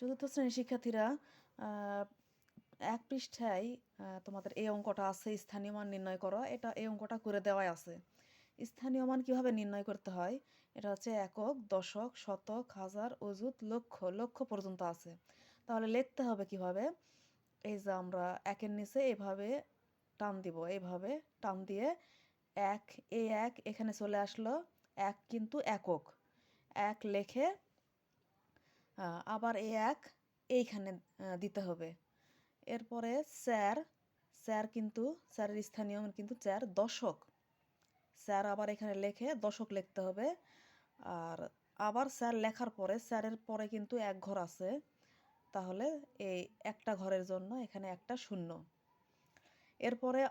চতুর্থ শ্রেণীর শিক্ষার্থীরা এক পৃষ্ঠায় তোমাদের এই অঙ্কটা আছে, স্থানীয় মান নির্ণয় করো। এই অঙ্কটা করে দেওয়াই আছে। স্থানীয় মান কিভাবে নির্ণয় করতে হয়, এটা হচ্ছে একক, দশক, শতক, হাজার, অযুত, লক্ষ, লক্ষ পর্যন্ত আছে। তাহলে লিখতে হবে কিভাবে? এই যে আমরা একের নিচে এভাবে টান দিব, এইভাবে টান দিয়ে এক এখানে চলে আসলো। এক কিন্তু একক, এক লেখে আবার এক এইখানে দিতে হবে। এরপরে স্যার কিন্তু স্যারের স্থানীয় কিন্তু চার, দশক, স্যার আবার এখানে লেখে দশক লিখতে হবে। আর আবার স্যার লেখার পরে স্যারের পরে কিন্তু এক ঘর আছে, তাহলে এই একটা ঘরের জন্য এখানে একটা শূন্য। এরপরে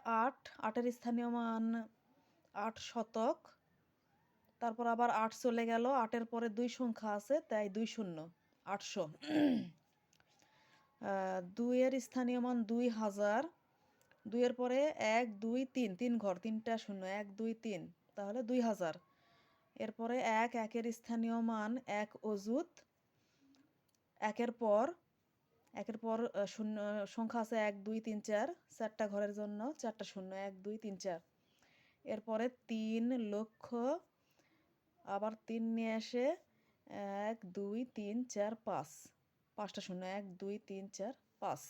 আটের স্থানীয় মান ৮ শতক, তারপর আবার ৮ চলে গেল, ৮-এর পরে ২ সংখ্যা আছে, তাই ২ শূন্য, ৮০০। ২-এর স্থানীয় মান ২০০০, ২-এর পরে ১ ২ ৩, ৩ ঘর, ৩টা শূন্য, ১ ২ ৩, তাহলে ২০০০। এরপরে একের স্থানীয় মান ১ অযুত, একের পর শূন্য সংখ্যা আছে ১ ২ ৩ ৪, ৪টা ঘরের জন্য ৪টা শূন্য, ১ ২ ৩ ৪। এরপরে ৩ লক্ষ, আবার ৩ নিয়ে এসে ১ ২ ৩ ৪ ৫, ৫টা শূন্য, ১ ২ ৩ ৪ ৫।